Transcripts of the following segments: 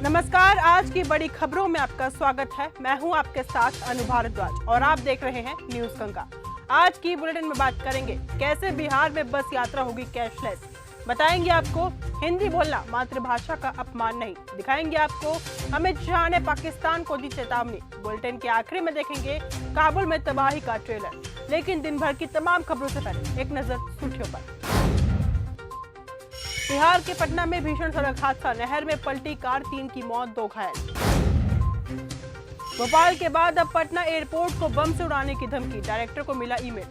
नमस्कार, आज की बड़ी खबरों में आपका स्वागत है। मैं हूं आपके साथ अनु भारद्वाज और आप देख रहे हैं न्यूज गंगा। आज की बुलेटिन में बात करेंगे कैसे बिहार में बस यात्रा होगी कैशलेस। बताएंगे आपको हिंदी बोलना मातृभाषा का अपमान नहीं। दिखाएंगे आपको अमित शाह ने पाकिस्तान को दी चेतावनी। बुलेटिन के आखिरी में देखेंगे काबुल में तबाही का ट्रेलर। लेकिन दिन भर की तमाम खबरों से पहले एक नजर सुर्खियों पर। बिहार के पटना में भीषण सड़क हादसा, नहर में पलटी कार, 3 की मौत, 2 घायल। भोपाल के बाद अब पटना एयरपोर्ट को बम से उड़ाने की धमकी, डायरेक्टर को मिला ईमेल।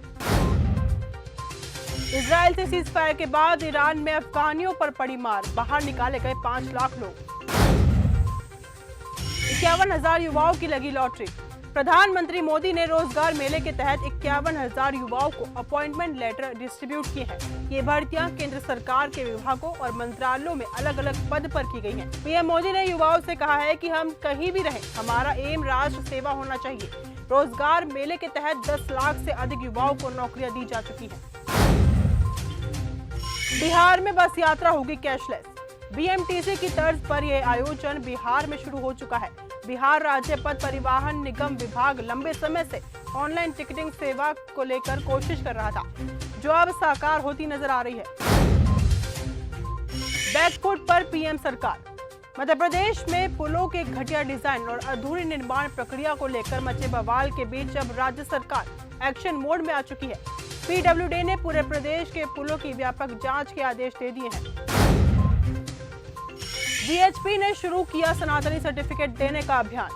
इजराइल से सीज फायर के बाद ईरान में अफगानियों पर पड़ी मार, बाहर निकाले गए 5 लाख लोग। 51,000 युवाओं की लगी लॉटरी। प्रधानमंत्री मोदी ने रोजगार मेले के तहत 51,000 युवाओं को अपॉइंटमेंट लेटर डिस्ट्रीब्यूट किए हैं। ये भर्तियां केंद्र सरकार के विभागों और मंत्रालयों में अलग अलग पद पर की गई हैं। पीएम मोदी ने युवाओं से कहा है कि हम कहीं भी रहें, हमारा एम राष्ट्र सेवा होना चाहिए। रोजगार मेले के तहत 10 लाख से अधिक युवाओं को नौकरियां दी जा चुकी हैं। बिहार में बस यात्रा होगी कैशलेस। बीएमटीसी की तर्ज पर यह आयोजन बिहार में शुरू हो चुका है। बिहार राज्य पथ परिवहन निगम विभाग लंबे समय से ऑनलाइन टिकटिंग सेवा को लेकर कोशिश कर रहा था, जो अब साकार होती नजर आ रही है। बैकफुट पर पीएम सरकार। मध्य प्रदेश में पुलों के घटिया डिजाइन और अधूरी निर्माण प्रक्रिया को लेकर मचे बवाल के बीच अब राज्य सरकार एक्शन मोड में आ चुकी है। पीडब्ल्यूडी ने पूरे प्रदेश के पुलों की व्यापक जांच के आदेश दे दिए हैं। वीएचपी ने शुरू किया सनातनी सर्टिफिकेट देने का अभियान।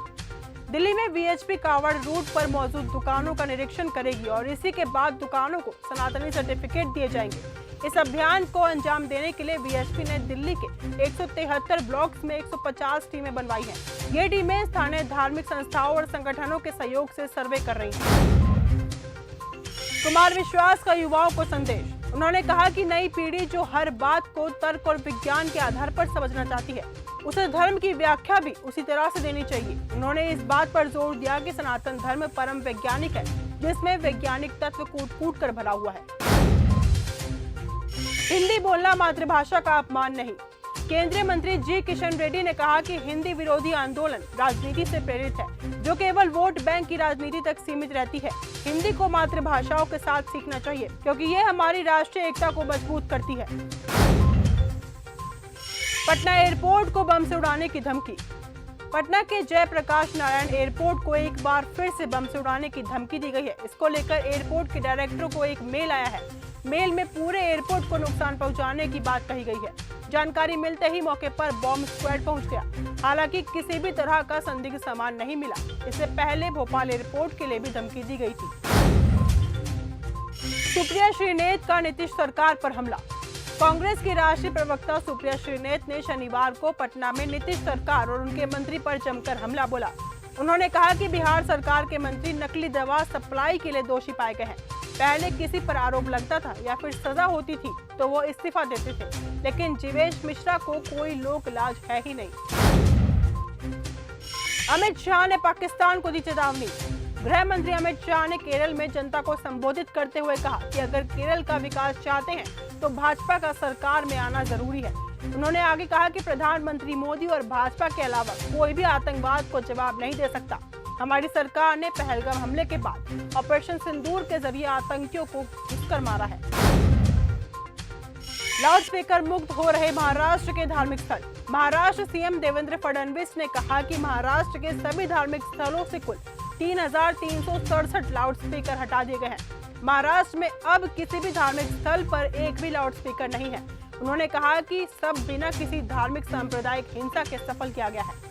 दिल्ली में वीएचपी कावड़ रूट पर मौजूद दुकानों का निरीक्षण करेगी और इसी के बाद दुकानों को सनातनी सर्टिफिकेट दिए जाएंगे। इस अभियान को अंजाम देने के लिए वीएचपी ने दिल्ली के 173 ब्लॉक्स में 150 टीमें बनवाई हैं। ये टीमें स्थानीय धार्मिक संस्थाओं और संगठनों के सहयोग से सर्वे कर रही हैं। कुमार विश्वास का युवाओं को संदेश। उन्होंने कहा कि नई पीढ़ी जो हर बात को तर्क और विज्ञान के आधार पर समझना चाहती है, उसे धर्म की व्याख्या भी उसी तरह से देनी चाहिए। उन्होंने इस बात पर जोर दिया कि सनातन धर्म परम वैज्ञानिक है, जिसमें वैज्ञानिक तत्व कूट-कूट कर भरा हुआ है। हिंदी बोलना मातृभाषा का अपमान नहीं। केंद्रीय मंत्री जी किशन रेड्डी ने कहा कि हिंदी विरोधी आंदोलन राजनीति से प्रेरित है, जो केवल वोट बैंक की राजनीति तक सीमित रहती है। हिंदी को मातृभाषाओं के साथ सीखना चाहिए, क्योंकि ये हमारी राष्ट्रीय एकता को मजबूत करती है। पटना एयरपोर्ट को बम से उड़ाने की धमकी। पटना के जयप्रकाश नारायण एयरपोर्ट को एक बार फिर से बम से उड़ाने की धमकी दी गई है। इसको लेकर एयरपोर्ट के डायरेक्टर को एक मेल आया है। मेल में पूरे एयरपोर्ट को नुकसान पहुंचाने की बात कही गई है। जानकारी मिलते ही मौके पर बॉम्ब स्क्वाड पहुंच गया। हालांकि किसी भी तरह का संदिग्ध सामान नहीं मिला। इससे पहले भोपाल एयरपोर्ट के लिए भी धमकी दी गई थी। सुप्रिया श्रीनेत का नीतीश सरकार पर हमला। कांग्रेस की राष्ट्रीय प्रवक्ता सुप्रिया श्रीनेत ने शनिवार को पटना में नीतीश सरकार और उनके मंत्री पर जमकर हमला बोला। उन्होंने कहा कि बिहार सरकार के मंत्री नकली दवा सप्लाई के लिए दोषी पाए गए हैं। पहले किसी पर आरोप लगता था या फिर सजा होती थी तो वो इस्तीफा देते थे, लेकिन जीवेश मिश्रा को कोई लोक लाज है ही नहीं। अमित शाह ने पाकिस्तान को दी चेतावनी। गृह मंत्री अमित शाह ने केरल में जनता को संबोधित करते हुए कहा कि अगर केरल का विकास चाहते हैं तो भाजपा का सरकार में आना जरूरी है। उन्होंने आगे कहा कि प्रधानमंत्री मोदी और भाजपा के अलावा कोई भी आतंकवाद को जवाब नहीं दे सकता। हमारी सरकार ने पहलगाम हमले के बाद ऑपरेशन सिंदूर के जरिए आतंकियों को घुसकर मारा है। लाउडस्पीकर मुक्त हो रहे महाराष्ट्र के धार्मिक स्थल। महाराष्ट्र सीएम देवेंद्र फडणवीस ने कहा कि महाराष्ट्र के सभी धार्मिक स्थलों से कुल 3,367 लाउडस्पीकर हटा दिए गए हैं। महाराष्ट्र में अब किसी भी धार्मिक स्थल पर एक भी लाउडस्पीकर नहीं है। उन्होंने कहा कि सब बिना किसी धार्मिक सांप्रदायिक हिंसा के सफल किया गया है।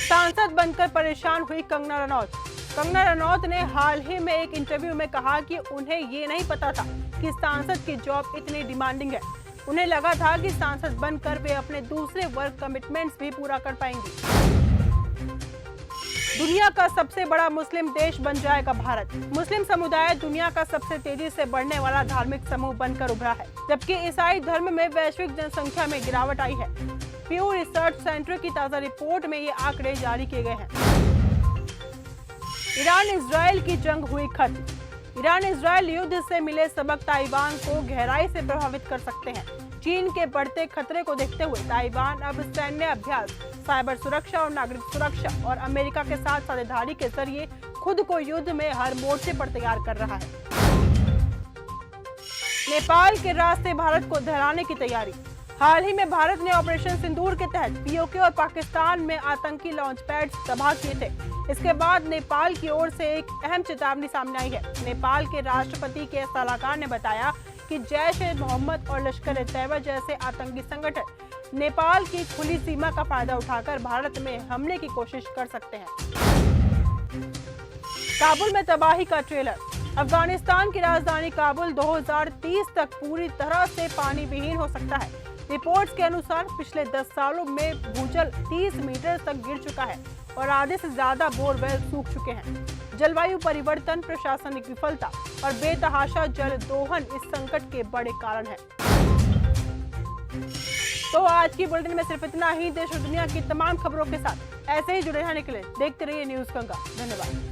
सांसद बनकर परेशान हुई कंगना रनौत। कंगना रनौत ने हाल ही में एक इंटरव्यू में कहा कि उन्हें ये नहीं पता था कि सांसद की जॉब इतनी डिमांडिंग है। उन्हें लगा था कि सांसद बनकर वे अपने दूसरे वर्क कमिटमेंट्स भी पूरा कर पाएंगी। दुनिया का सबसे बड़ा मुस्लिम देश बन जाएगा भारत। मुस्लिम समुदाय दुनिया का सबसे तेजी से बढ़ने वाला धार्मिक समूह बनकर उभरा है, जबकि ईसाई धर्म में वैश्विक जनसंख्या में गिरावट आई है। प्यू रिसर्च सेंटर की ताजा रिपोर्ट में ये आंकड़े जारी किए गए हैं। ईरान इजराइल की जंग हुई खत्म। ईरान इजराइल युद्ध से मिले सबक ताइवान को गहराई से प्रभावित कर सकते हैं। चीन के बढ़ते खतरे को देखते हुए ताइवान अब सैन्य अभ्यास, साइबर सुरक्षा और नागरिक सुरक्षा और अमेरिका के साथ साझेदारी के जरिए खुद को युद्ध में हर मोर्चे पर तैयार कर रहा है। नेपाल के रास्ते भारत को दहराने की तैयारी। हाल ही में भारत ने ऑपरेशन सिंदूर के तहत पीओके और पाकिस्तान में आतंकी लॉन्च पैड्स तबाह किए थे। इसके बाद नेपाल की ओर से एक अहम चेतावनी सामने आई है। नेपाल के राष्ट्रपति के सलाहकार ने बताया कि जैश-ए-मोहम्मद और लश्कर-ए-तैयबा जैसे आतंकी संगठन नेपाल की खुली सीमा का फायदा उठाकर भारत में हमले की कोशिश कर सकते हैं। काबुल में तबाही का ट्रेलर। अफगानिस्तान की राजधानी काबुल 2030 तक पूरी तरह से पानी विहीन हो सकता है। रिपोर्ट्स के अनुसार पिछले 10 सालों में भूजल 30 मीटर तक गिर चुका है और आधे से ज्यादा बोरवेल सूख चुके हैं। जलवायु परिवर्तन, प्रशासनिक विफलता और बेतहाशा जल दोहन इस संकट के बड़े कारण हैं। तो आज की बुलेटिन में सिर्फ इतना ही। देश और दुनिया की तमाम खबरों के साथ ऐसे ही जुड़े रहने के लिए देखते रहिए न्यूज़ गंगा। धन्यवाद।